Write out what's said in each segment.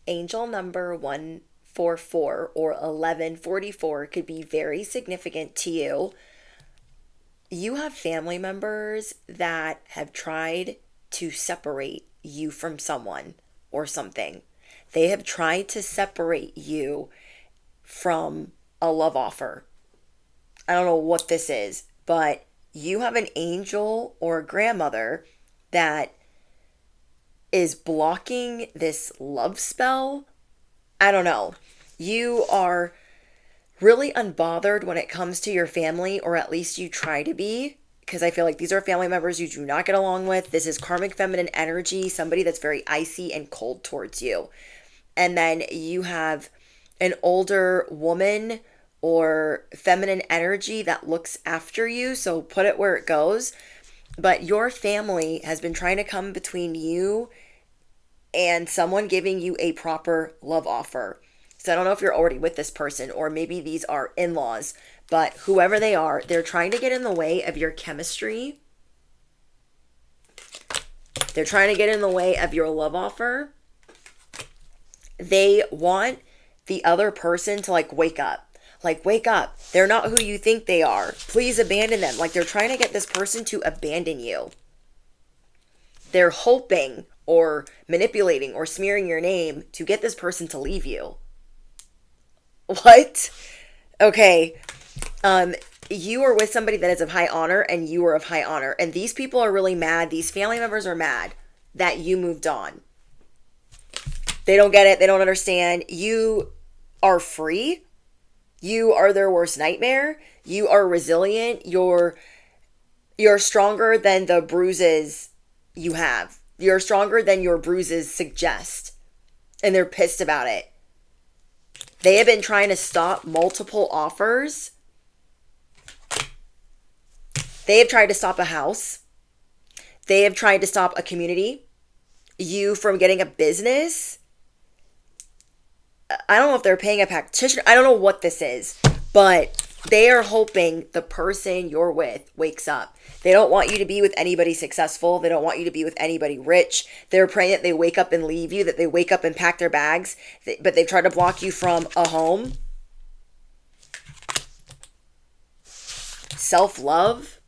Angel number 144 or 1144 could be very significant to you. You have family members that have tried to separate you from someone or something. They have tried to separate you from a love offer. I don't know what this is, but you have an angel or a grandmother that is blocking this love spell. I don't know. You are really unbothered when it comes to your family, or at least you try to be, because I feel like these are family members you do not get along with. This is karmic feminine energy, somebody that's very icy and cold towards you. And then you have an older woman or feminine energy that looks after you, so put it where it goes. But your family has been trying to come between you and someone giving you a proper love offer. So I don't know if you're already with this person, or maybe these are in-laws, but whoever they are, they're trying to get in the way of your chemistry. They're trying to get in the way of your love offer. They want the other person to wake up. Like, wake up. They're not who you think they are. Please abandon them. Like, they're trying to get this person to abandon you. They're hoping or manipulating or smearing your name to get this person to leave you. What? Okay. You are with somebody that is of high honor, and you are of high honor. And these people are really mad. These family members are mad that you moved on. They don't get it. They don't understand. You are free. You are their worst nightmare. You are resilient. You're stronger than the bruises you have. You're stronger than your bruises suggest. And they're pissed about it. They have been trying to stop multiple offers. They have tried to stop a house. They have tried to stop a community. You from getting a business. I don't know if they're paying a practitioner. I don't know what this is. But they are hoping the person you're with wakes up. They don't want you to be with anybody successful. They don't want you to be with anybody rich. They're praying that they wake up and leave you, that they wake up and pack their bags, but they've tried to block you from a home. Self-love.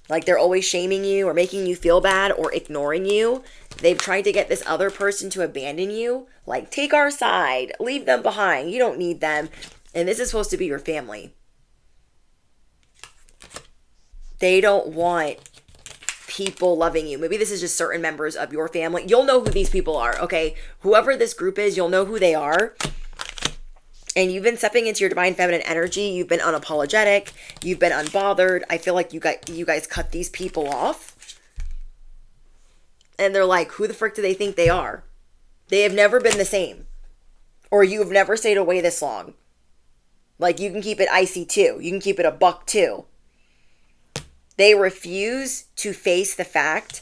Like, they're always shaming you or making you feel bad or ignoring you. They've tried to get this other person to abandon you. Like, take our side. Leave them behind. You don't need them. And this is supposed to be your family. They don't want people loving you. Maybe this is just certain members of your family. You'll know who these people are, okay? Whoever this group is, you'll know who they are. And you've been stepping into your divine feminine energy. You've been unapologetic. You've been unbothered. I feel like you guys cut these people off. And they're like, who the frick do they think they are? They have never been the same. Or you've never stayed away this long. Like, you can keep it icy too. You can keep it a buck too. They refuse to face the fact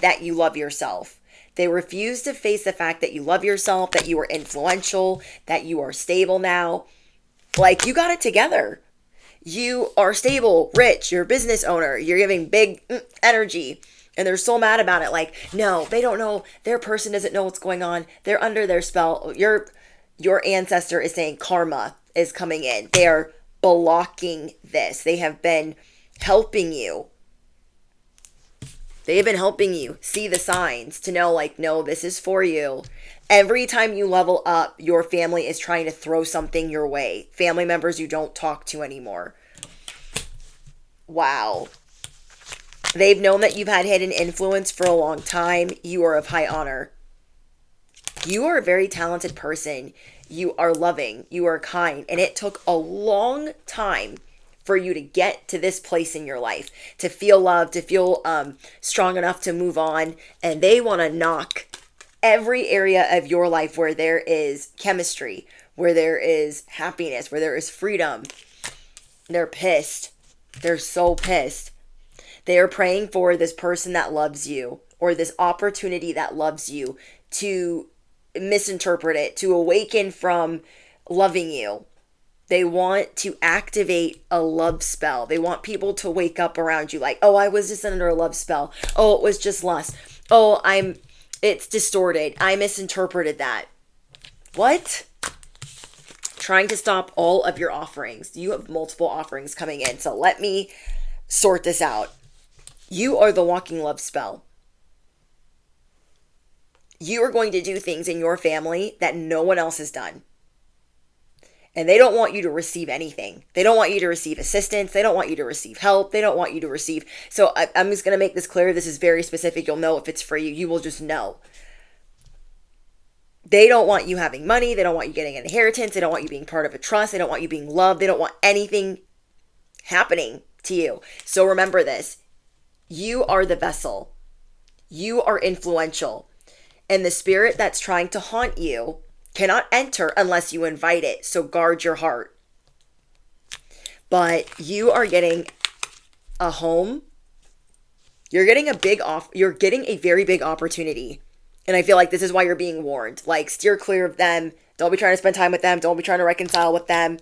that you love yourself. They refuse to face the fact that you love yourself, that you are influential, that you are stable now. Like, you got it together. You are stable, rich, you're a business owner, you're giving big energy. And they're so mad about it. Like, no, they don't know. Their person doesn't know what's going on. They're under their spell. Your ancestor is saying karma is coming in. They are blocking this. They have been helping you. They have been helping you see the signs to know, like, no, this is for you. Every time you level up, your family is trying to throw something your way. Family members you don't talk to anymore. Wow. They've known that you've had hidden influence for a long time. You are of high honor. You are a very talented person. You are loving. You are kind. And it took a long time for you to get to this place in your life, to feel loved, to feel strong enough to move on. And they want to knock every area of your life where there is chemistry, where there is happiness, where there is freedom. They're pissed. They're so pissed. They are praying for this person that loves you, or this opportunity that loves you, to misinterpret it, to awaken from loving you. They want to activate a love spell. They want people to wake up around you like, oh, I was just under a love spell. Oh, it was just lust. Oh, I'm It's distorted. I misinterpreted that. What? Trying to stop all of your offerings. You have multiple offerings coming in. So let me sort this out. You are the walking love spell. You are going to do things in your family that no one else has done. And they don't want you to receive anything. They don't want you to receive assistance. They don't want you to receive help. They don't want you to receive. So I'm just going to make this clear. This is very specific. You'll know if it's for you. You will just know. They don't want you having money. They don't want you getting an inheritance. They don't want you being part of a trust. They don't want you being loved. They don't want anything happening to you. So remember this. You are the vessel. You are influential. And the spirit that's trying to haunt you cannot enter unless you invite it. So guard your heart. But you are getting a home. You're getting you're getting a very big opportunity. And I feel like this is why you're being warned. Like, steer clear of them. Don't be trying to spend time with them. Don't be trying to reconcile with them,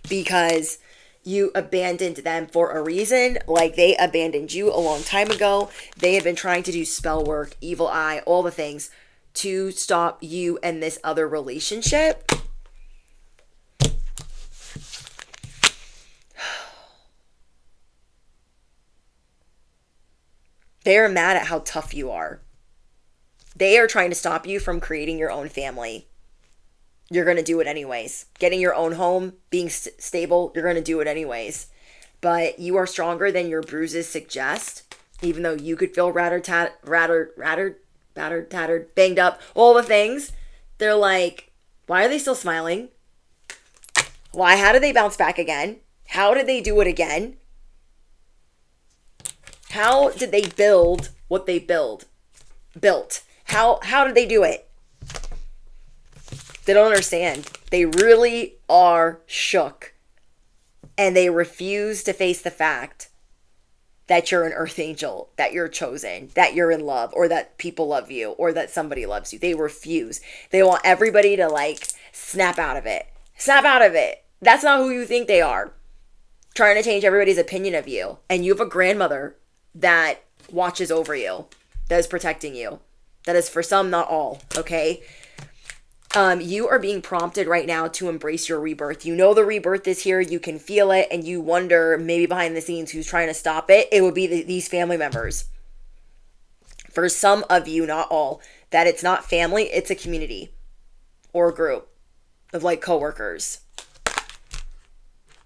because you abandoned them for a reason. Like, they abandoned you a long time ago. They have been trying to do spell work, evil eye, all the things to stop you and this other relationship. They are mad at how tough you are. They are trying to stop you from creating your own family. You're going to do it anyways. Getting your own home, being stable, you're going to do it anyways. But you are stronger than your bruises suggest, even though you could feel battered, banged up, all the things. They're like, why are they still smiling? Why? How did they bounce back again? How did they do it again? How did they build what they built? How did they do it? They don't understand. They really are shook. And they refuse to face the fact that you're an earth angel, that you're chosen, that you're in love, or that people love you, or that somebody loves you. They refuse. They want everybody to like snap out of it. Snap out of it. That's not who you think they are. Trying to change everybody's opinion of you. And you have a grandmother that watches over you, that is protecting you. That is for some, not all, okay? You are being prompted right now to embrace your rebirth. You know the rebirth is here. You can feel it, and you wonder maybe behind the scenes who's trying to stop it. It would be these family members. For some of you, not all, that it's not family, it's a community or a group of like coworkers.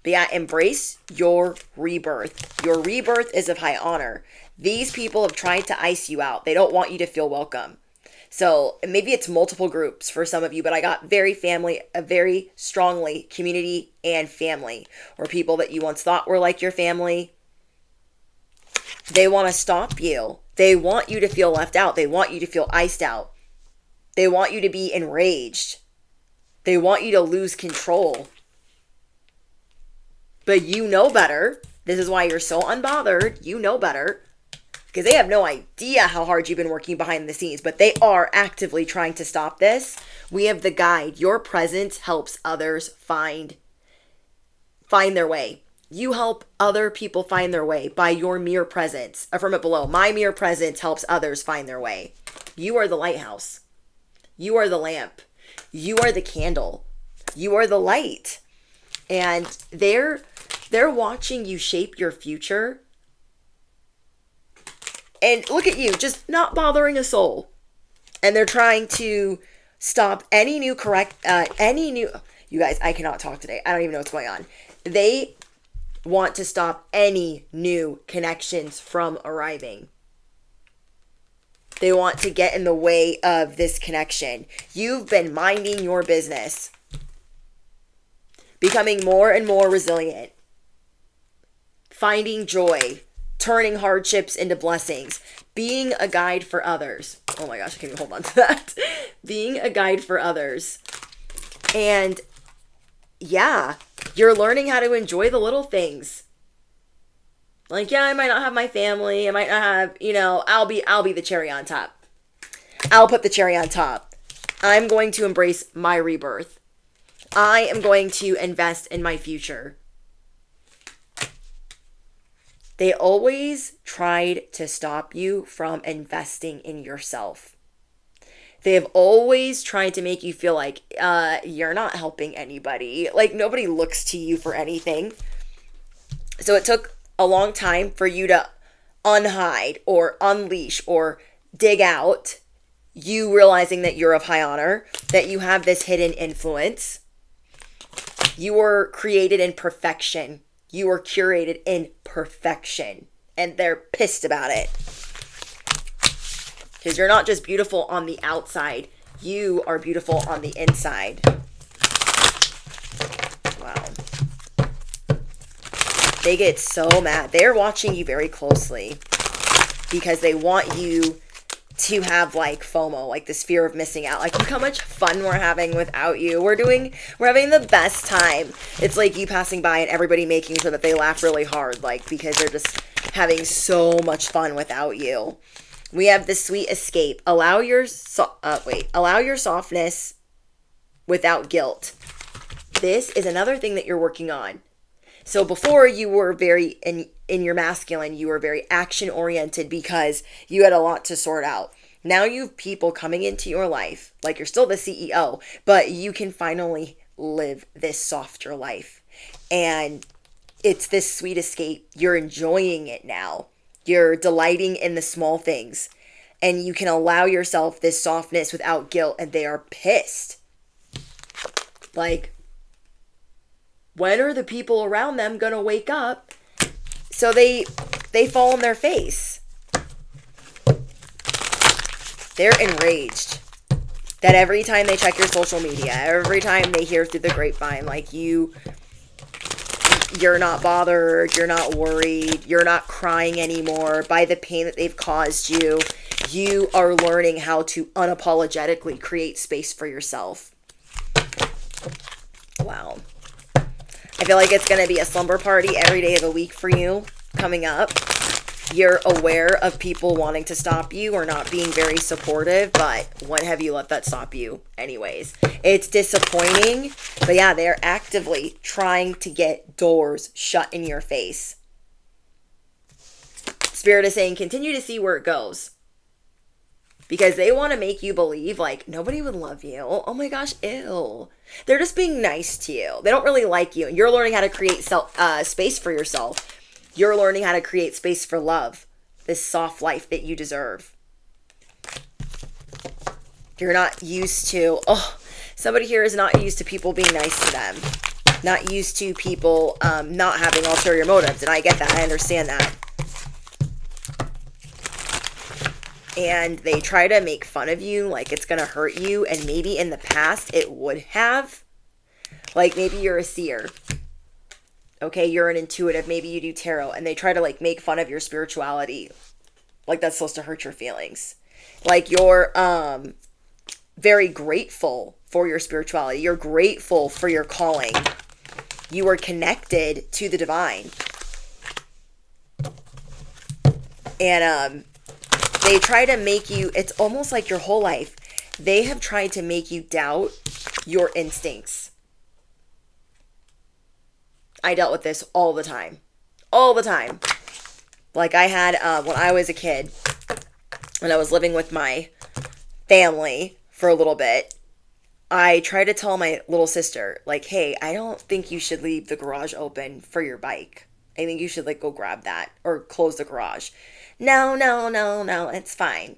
But yeah, embrace your rebirth. Your rebirth is of high honor. These people have tried to ice you out. They don't want you to feel welcome. So maybe it's multiple groups for some of you, but I got very strongly community and family, or people that you once thought were like your family. They want to stop you. They want you to feel left out. They want you to feel iced out. They want you to be enraged. They want you to lose control. But you know better. This is why you're so unbothered. You know better. Because they have no idea how hard you've been working behind the scenes. But they are actively trying to stop this. We have the guide. Your presence helps others find their way. You help other people find their way by your mere presence. Affirm it below. My mere presence helps others find their way. You are the lighthouse. You are the lamp. You are the candle. You are the light. And they're watching you shape your future. And look at you, just not bothering a soul. And they're trying to stop any new you guys, I cannot talk today. I don't even know what's going on. They want to stop any new connections from arriving. They want to get in the way of this connection. You've been minding your business, becoming more and more resilient, finding joy, turning hardships into blessings, being a guide for others. Oh my gosh, I can't even hold on to that. Being a guide for others. And yeah, you're learning how to enjoy the little things. Like, yeah, I might not have my family. I might not have, I'll be the cherry on top. I'll put the cherry on top. I'm going to embrace my rebirth. I am going to invest in my future. They always tried to stop you from investing in yourself. They have always tried to make you feel like you're not helping anybody. Like nobody looks to you for anything. So it took a long time for you to unhide or unleash or dig out you realizing that you're of high honor, that you have this hidden influence. You were created in perfection. You were curated in perfection. And they're pissed about it. Because you're not just beautiful on the outside. You are beautiful on the inside. Wow. They get so mad. They're watching you very closely. Because they want you to have like FOMO, like this fear of missing out. Like, look how much fun we're having without you. We're having the best time. It's like you passing by and everybody making sure that they laugh really hard, like, because they're just having so much fun without you. We have the sweet escape. Allow your softness without guilt. This is another thing that you're working on. So before you were very, in your masculine, you were very action oriented because you had a lot to sort out. Now you have people coming into your life, like you're still the CEO, but you can finally live this softer life. And it's this sweet escape. You're enjoying it now. You're delighting in the small things. And you can allow yourself this softness without guilt, and they are pissed. Like, when are the people around them gonna wake up? So they fall on their face. They're enraged that every time they check your social media, every time they hear through the grapevine, like you're not bothered, you're not worried, you're not crying anymore by the pain that they've caused you. You are learning how to unapologetically create space for yourself. Wow. I feel like it's going to be a slumber party every day of the week for you coming up. You're aware of people wanting to stop you or not being very supportive, but when have you let that stop you anyways? It's disappointing, but yeah, they're actively trying to get doors shut in your face. Spirit is saying, continue to see where it goes. Because they want to make you believe, like, nobody would love you. Oh my gosh, ew. They're just being nice to you. They don't really like you. And you're learning how to create space for yourself. You're learning how to create space for love. This soft life that you deserve. You're not used to, somebody here is not used to people being nice to them. Not used to people not having ulterior motives. And I get that. I understand that. And they try to make fun of you like it's going to hurt you. And maybe in the past it would have. Like maybe you're a seer. Okay, you're an intuitive. Maybe you do tarot. And they try to like make fun of your spirituality. Like that's supposed to hurt your feelings. Like you're very grateful for your spirituality. You're grateful for your calling. You are connected to the divine. And they try to make you, it's almost like your whole life, they have tried to make you doubt your instincts. I dealt with this all the time. All the time. Like I had, when I was a kid, when I was living with my family for a little bit, I tried to tell my little sister, like, hey, I don't think you should leave the garage open for your bike. I think you should like go grab that or close the garage. No, it's fine.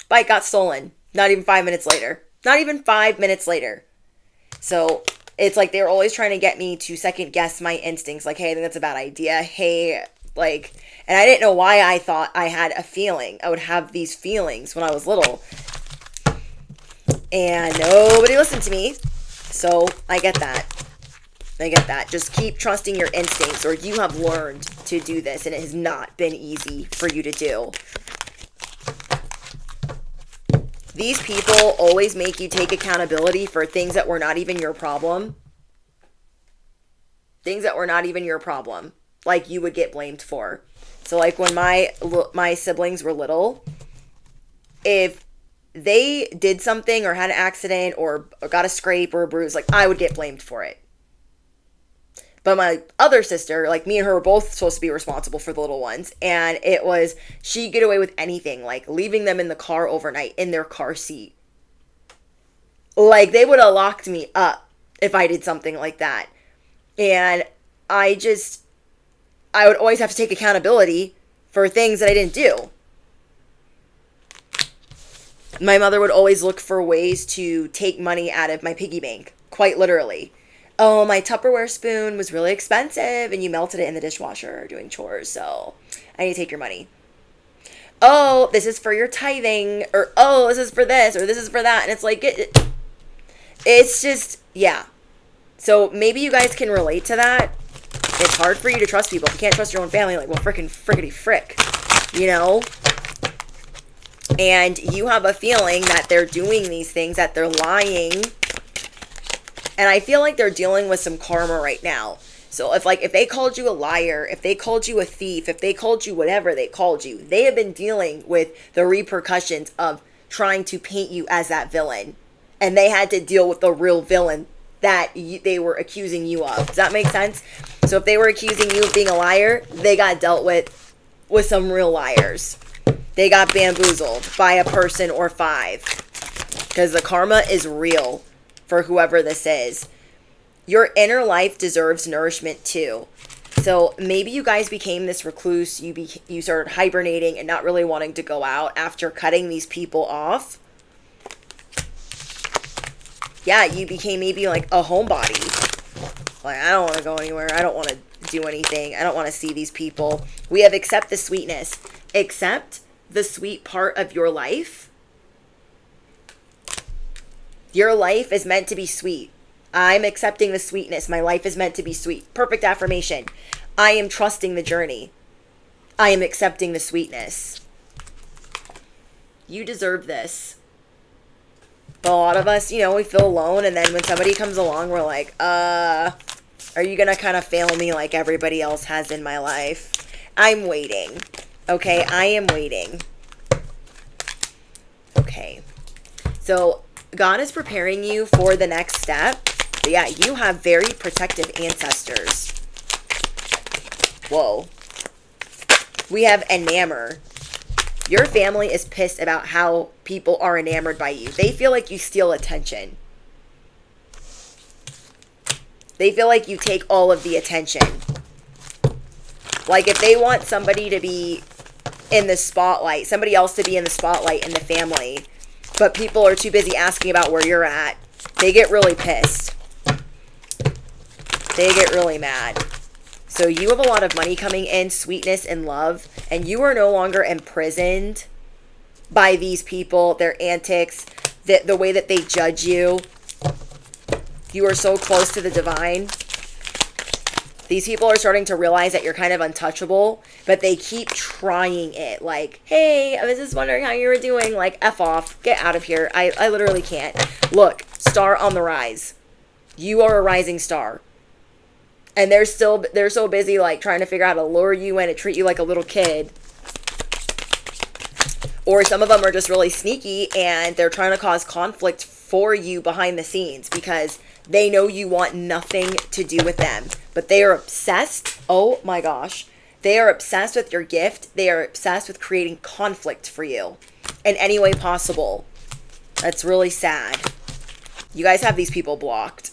Bike got stolen. Not even 5 minutes later. Not even 5 minutes later. So it's like they were always trying to get me to second guess my instincts. Like, hey, I think that's a bad idea. Hey, like, and I didn't know why I thought I had a feeling. I would have these feelings when I was little. And nobody listened to me. So I get that. Just keep trusting your instincts, or you have learned to do this, and it has not been easy for you to do. These people always make you take accountability for things that were not even your problem. Things that were not even your problem, like you would get blamed for. So like when my siblings were little, if they did something or had an accident or got a scrape or a bruise, like I would get blamed for it. But my other sister, like me and her were both supposed to be responsible for the little ones. And it was, she'd get away with anything, like leaving them in the car overnight in their car seat. Like they would have locked me up if I did something like that. And I would always have to take accountability for things that I didn't do. My mother would always look for ways to take money out of my piggy bank, quite literally. Oh, my Tupperware spoon was really expensive and you melted it in the dishwasher doing chores, so I need to take your money. Oh, this is for your tithing, or oh, this is for this, or this is for that. And it's like, it's just, yeah. So maybe you guys can relate to that. It's hard for you to trust people. If you can't trust your own family, like, well, frickety frick, you know? And you have a feeling that they're doing these things, that they're lying. And I feel like they're dealing with some karma right now. So if they called you a liar, if they called you a thief, if they called you whatever they called you, they have been dealing with the repercussions of trying to paint you as that villain. And they had to deal with the real villain that they were accusing you of. Does that make sense? So if they were accusing you of being a liar, they got dealt with some real liars. They got bamboozled by a person or five. Because the karma is real for whoever this is. Your inner life deserves nourishment too. So maybe you guys became this recluse. You started hibernating and not really wanting to go out after cutting these people off. Yeah, you became maybe like a homebody. Like, I don't want to go anywhere. I don't want to do anything. I don't want to see these people. We have accept the sweetness. Accept the sweet part of your life. Your life is meant to be sweet. I'm accepting the sweetness. My life is meant to be sweet. Perfect affirmation. I am trusting the journey. I am accepting the sweetness. You deserve this. But a lot of us, we feel alone. And then when somebody comes along, we're like, are you going to kind of fail me like everybody else has in my life? I'm waiting. Okay, I am waiting. Okay. So God is preparing you for the next step. But yeah, you have very protective ancestors. Whoa. We have enamor. Your family is pissed about how people are enamored by you. They feel like you steal attention. They feel like you take all of the attention. Like if they want somebody to be in the spotlight, somebody else to be in the spotlight in the family, but people are too busy asking about where you're at, they get really pissed. They get really mad. So you have a lot of money coming in, sweetness and love, and you are no longer imprisoned by these people, their antics, the way that they judge you. You are so close to the divine. These people are starting to realize that you're kind of untouchable, but they keep trying it. Like, hey, I was just wondering how you were doing. Like, F off. Get out of here. I literally can't. Look, star on the rise. You are a rising star. And they're so busy like trying to figure out how to lure you in and treat you like a little kid. Or some of them are just really sneaky and they're trying to cause conflict for you behind the scenes because they know you want nothing to do with them. But they are obsessed. Oh my gosh. They are obsessed with your gift. They are obsessed with creating conflict for you in any way possible. That's really sad. You guys have these people blocked.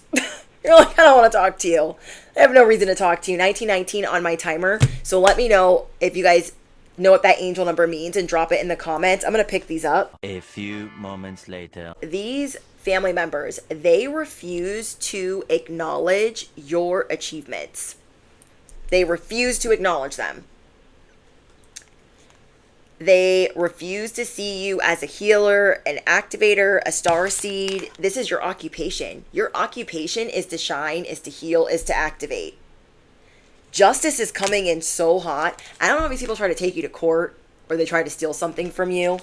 You're like, I don't want to talk to you. I have no reason to talk to you. 1919 on my timer. So let me know if you guys know what that angel number means and drop it in the comments. I'm going to pick these up. A few moments later. These family members, they refuse to acknowledge your achievements. They refuse to acknowledge them. They refuse to see you as a healer, an activator, a star seed. This is your occupation. Your occupation is to shine, is to heal, is to activate. Justice is coming in so hot. I don't know if these people try to take you to court or they try to steal something from you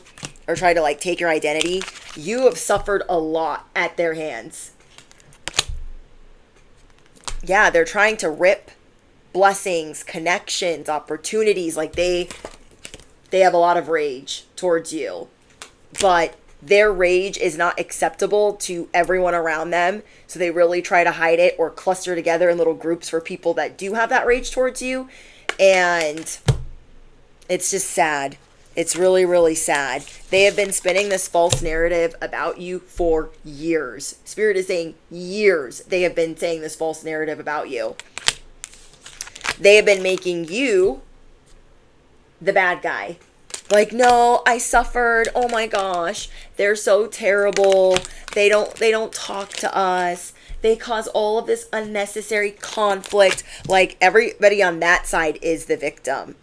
or try to like take your identity. You have suffered a lot at their hands. Yeah, they're trying to rip blessings, connections, opportunities. Like they have a lot of rage towards you. But Their rage is not acceptable to everyone around them, so they really try to hide it or cluster together in little groups for people that do have that rage towards you. And it's just sad. It's really, really sad. They have been spinning this false narrative about you for years. Spirit is saying years they have been saying this false narrative about you. They have been making you the bad guy. Like, no, I suffered. Oh my gosh. They're so terrible. They don't talk to us. They cause all of this unnecessary conflict. Like, everybody on that side is the victim.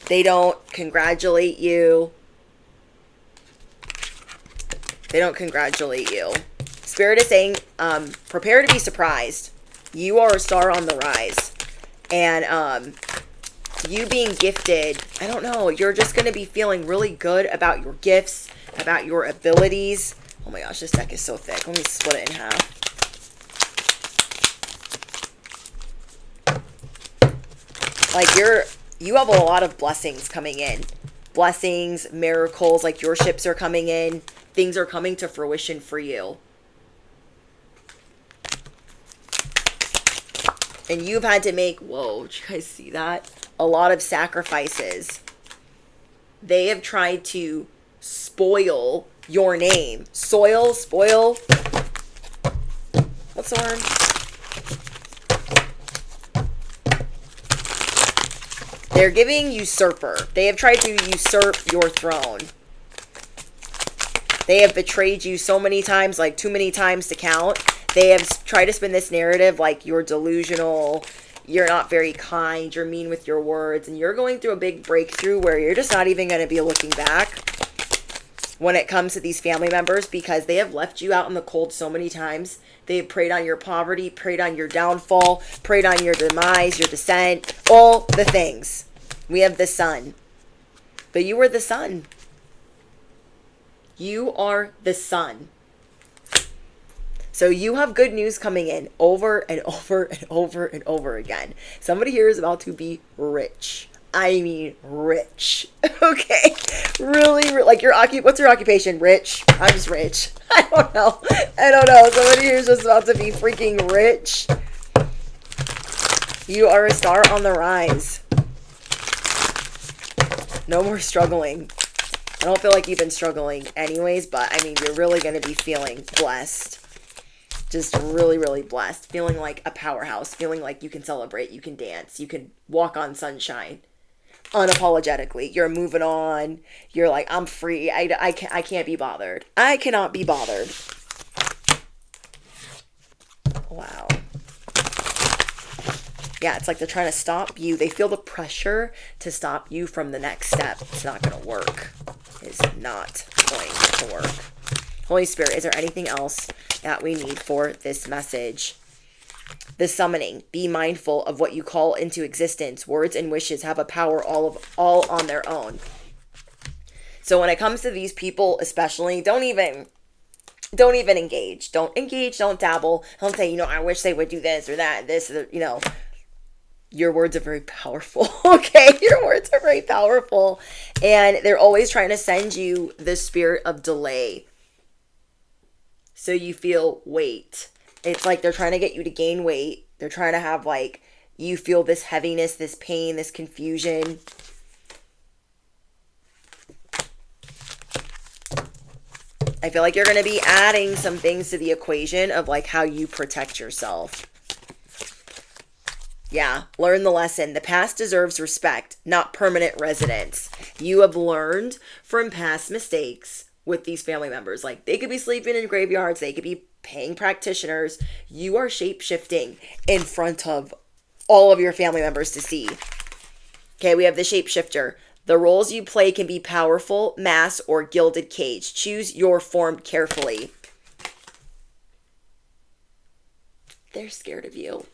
They don't congratulate you. They don't congratulate you. Spirit is saying, prepare to be surprised. You are a star on the rise. And you being gifted, I don't know, you're just going to be feeling really good about your gifts, about your abilities. Oh my gosh, this deck is so thick. Let me split it in half. Like, you have a lot of blessings coming in. Blessings, miracles, like your ships are coming in. Things are coming to fruition for you. And you've had to make, whoa, did you guys see that? A lot of sacrifices. They have tried to spoil your name. Spoil? What's the word? They're giving usurper. They have tried to usurp your throne. They have betrayed you so many times, like too many times to count. They have tried to spin this narrative like you're delusional, you're not very kind, you're mean with your words, and you're going through a big breakthrough where you're just not even going to be looking back when it comes to these family members, because they have left you out in the cold so many times. They have preyed on your poverty, preyed on your downfall, preyed on your demise, your descent, all the things. We have the sun. But you were the sun. You are the sun. So you have good news coming in over and over and over and over again. Somebody here is about to be rich. I mean rich. Okay. Really, like what's your occupation? Rich? I'm just rich. I don't know. Somebody here is just about to be freaking rich. You are a star on the rise. No more struggling. I don't feel like you've been struggling anyways, but I mean, you're really going to be feeling blessed. Just really, really blessed. Feeling like a powerhouse. Feeling like you can celebrate. You can dance. You can walk on sunshine. Unapologetically. You're moving on. You're like, I'm free. I can't be bothered. I cannot be bothered. Wow. Yeah, it's like they're trying to stop you. They feel the pressure to stop you from the next step. It's not going to work. It's not going to work. Holy Spirit, is there anything else that we need for this message? The summoning. Be mindful of what you call into existence. Words and wishes have a power all on their own. So when it comes to these people, especially, don't even engage. Don't engage. Don't dabble. Don't say, I wish they would do this or that. This, Your words are very powerful, okay? Your words are very powerful. And they're always trying to send you the spirit of delay. So you feel weight. It's like they're trying to get you to gain weight. They're trying to have you feel this heaviness, this pain, this confusion. I feel like you're going to be adding some things to the equation of how you protect yourself. Yeah, learn the lesson. The past deserves respect, not permanent residence. You have learned from past mistakes with these family members. They could be sleeping in graveyards. They could be paying practitioners. You are shape-shifting in front of all of your family members to see. Okay, we have the shapeshifter. The roles you play can be powerful, mass, or gilded cage. Choose your form carefully. They're scared of you.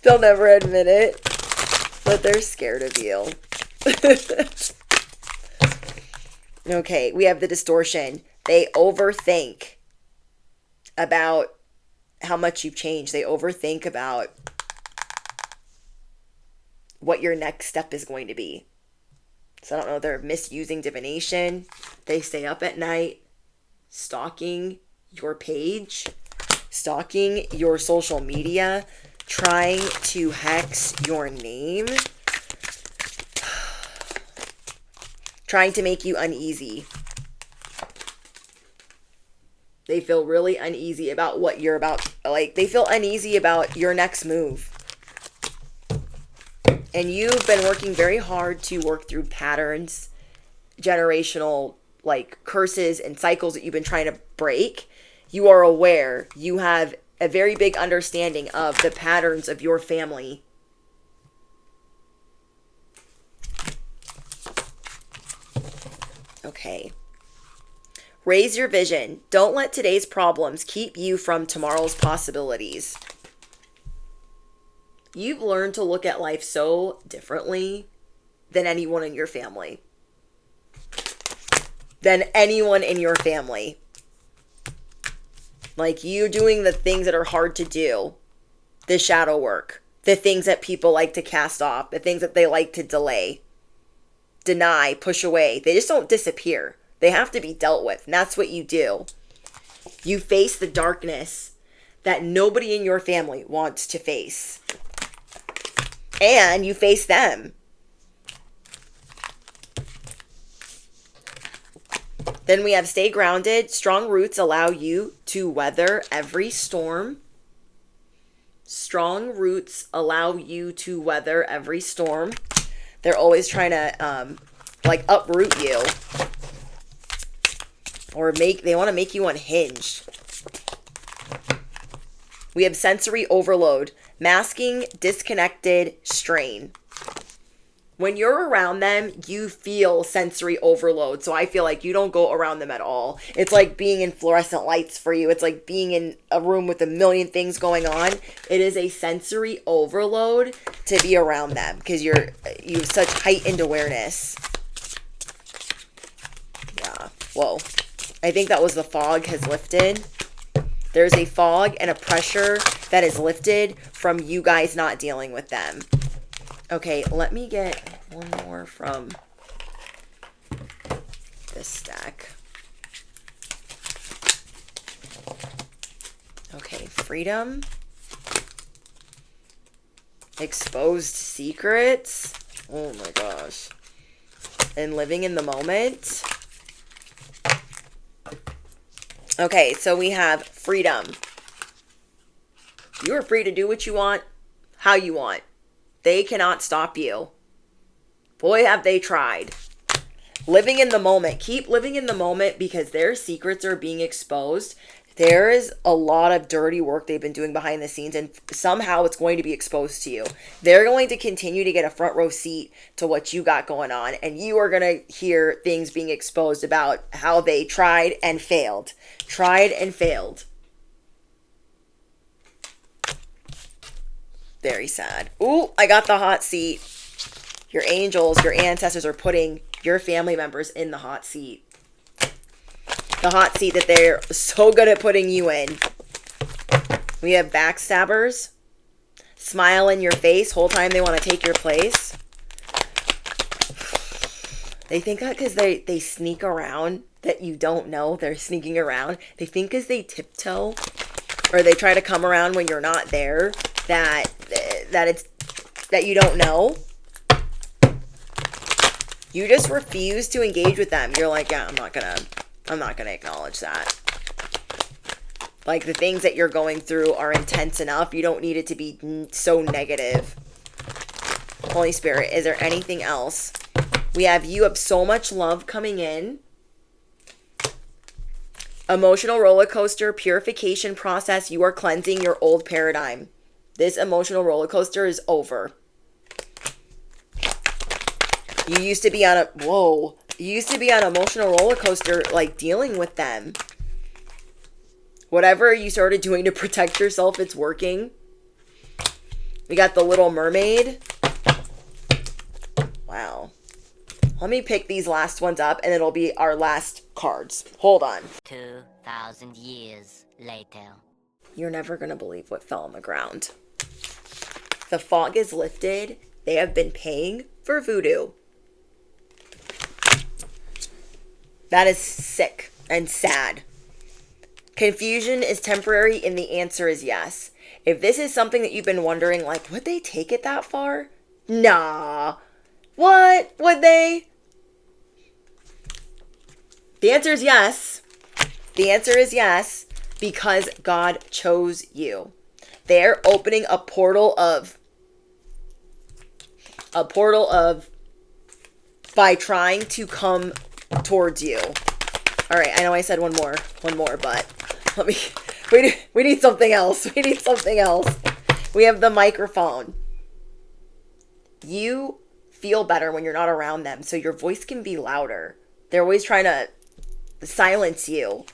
They'll never admit it, but they're scared of you. Okay, we have the distortion. They overthink about how much you've changed. They overthink about what your next step is going to be. So I don't know, they're misusing divination. They stay up at night, stalking your page, stalking your social media, trying to hex your name, trying to make you uneasy. They feel really uneasy about what you're about. Like, they feel uneasy about your next move. And you've been working very hard to work through patterns, generational, like, curses and cycles that you've been trying to break. You are aware. You have a very big understanding of the patterns of your family. Okay. Raise your vision. Don't let today's problems keep you from tomorrow's possibilities. You've learned to look at life so differently than anyone in your family. Like, you doing the things that are hard to do. The shadow work. The things that people like to cast off. The things that they like to delay. Deny. Push away. They just don't disappear. They have to be dealt with. And that's what you do. You face the darkness that nobody in your family wants to face. And you face them. Then we have stay grounded. Strong roots allow you to weather every storm. Strong roots allow you to weather every storm. They're always trying to uproot you. Or they want to make you unhinged. We have sensory overload, masking, disconnected, strain. When you're around them, you feel sensory overload. So I feel like you don't go around them at all. It's like being in fluorescent lights for you. It's like being in a room with a million things going on. It is a sensory overload to be around them because you have such heightened awareness. Yeah. Whoa. I think that was the fog has lifted. There's a fog and a pressure that is lifted from you guys not dealing with them. Okay, let me get one more from this stack. Okay, freedom. Exposed secrets. Oh my gosh. And living in the moment. Okay, so we have freedom. You are free to do what you want, how you want. They cannot stop you. Boy, have they tried. Living in the moment. Keep living in the moment because their secrets are being exposed. There is a lot of dirty work they've been doing behind the scenes, and somehow it's going to be exposed to you. They're going to continue to get a front row seat to what you got going on, and you are going to hear things being exposed about how they tried and failed. Tried and failed. Very sad. Ooh, I got the hot seat. Your angels, your ancestors are putting your family members in the hot seat. The hot seat that they're so good at putting you in. We have backstabbers. Smile in your face. Whole time they want to take your place. They think that because they sneak around that you don't know they're sneaking around. They think because they tiptoe or they try to come around when you're not there that you don't know. You just refuse to engage with them. You're like, yeah, I'm not gonna acknowledge that. Like, the things that you're going through are intense enough. You don't need it to be so negative. Holy Spirit, is there anything else? You have so much love coming in. Emotional roller coaster, purification process. You are cleansing your old paradigm. This emotional roller coaster is over. You used to be on an emotional roller coaster, like, dealing with them. Whatever you started doing to protect yourself, it's working. We got the Little Mermaid. Wow. Let me pick these last ones up, and it'll be our last cards. Hold on. 2,000 years later. You're never going to believe what fell on the ground. The fog is lifted. They have been paying for voodoo. That is sick and sad. Confusion is temporary and the answer is yes. If this is something that you've been wondering, like, would they take it that far? Nah. What? Would they? The answer is yes. The answer is yes, because God chose you. They're opening a portal of by trying to come towards you. All right, I know I said one more, but we need something else. We need something else. We have the microphone. You feel better when you're not around them, so your voice can be louder. They're always trying to silence you.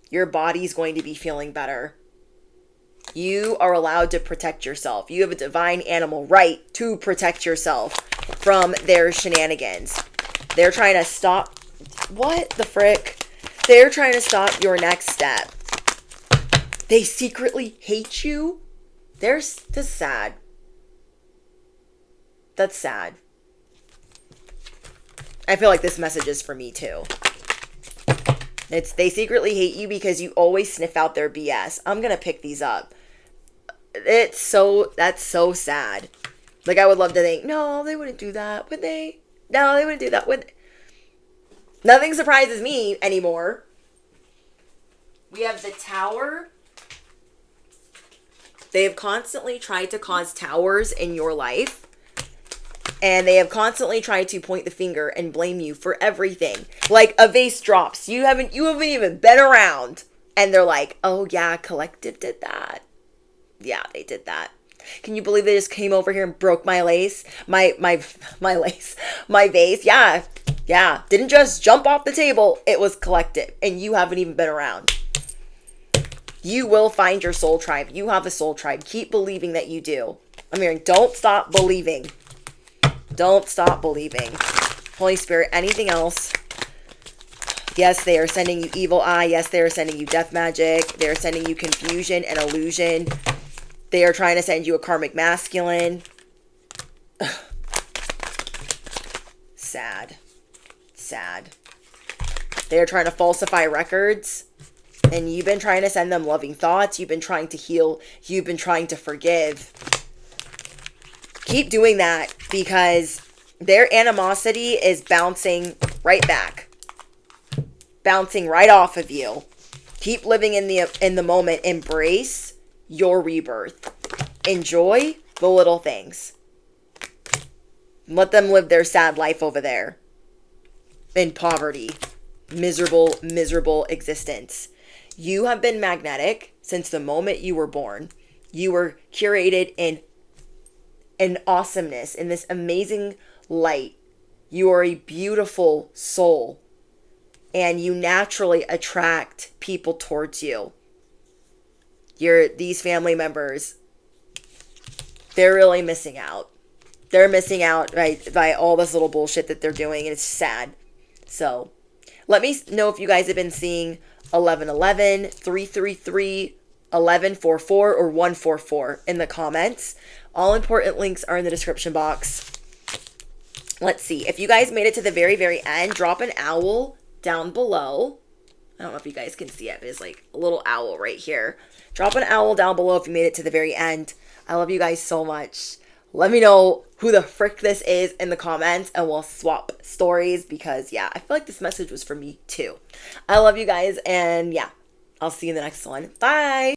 Your body's going to be feeling better. You are allowed to protect yourself. You have a divine animal right to protect yourself from their shenanigans. They're trying to stop... What the frick? They're trying to stop your next step. They secretly hate you? That's sad. That's sad. I feel like this message is for me too. They secretly hate you because you always sniff out their BS. I'm gonna pick these up. That's so sad. Like, I would love to think, no, they wouldn't do that, would they? No, they wouldn't do that, would they? Nothing surprises me anymore. We have the Tower. They have constantly tried to cause towers in your life. And they have constantly tried to point the finger and blame you for everything. Like, a vase drops. You haven't even been around. And they're like, oh yeah, Collective did that. Yeah, they did that. Can you believe they just came over here and broke my lace? My vase? Yeah. Yeah. Didn't just jump off the table. It was Collective. And you haven't even been around. You will find your soul tribe. You have a soul tribe. Keep believing that you do. I'm hearing, don't stop believing. Don't stop believing. Holy Spirit, anything else? Yes, they are sending you evil eye. Yes, they are sending you death magic. They are sending you confusion and illusion. They are trying to send you a karmic masculine. Sad. Sad. They are trying to falsify records. And you've been trying to send them loving thoughts. You've been trying to heal. You've been trying to forgive. Keep doing that, because their animosity is bouncing right back. Bouncing right off of you. Keep living in the moment. Embrace your rebirth. Enjoy the little things. Let them live their sad life over there. In poverty. Miserable, miserable existence. You have been magnetic since the moment you were born. You were curated in awesomeness, in this amazing light. You are a beautiful soul. And you naturally attract people towards you. These family members, they're really missing out. They're missing out by all this little bullshit that they're doing, and it's sad. So, let me know if you guys have been seeing 1111, 333, 1144, or 144 in the comments. All important links are in the description box. Let's see. If you guys made it to the very, very end, drop an owl down below. I don't know if you guys can see it, but it's like a little owl right here. Drop an owl down below if you made it to the very end. I love you guys so much. Let me know who the frick this is in the comments, and we'll swap stories, because, yeah, I feel like this message was for me too. I love you guys, and yeah, I'll see you in the next one. Bye!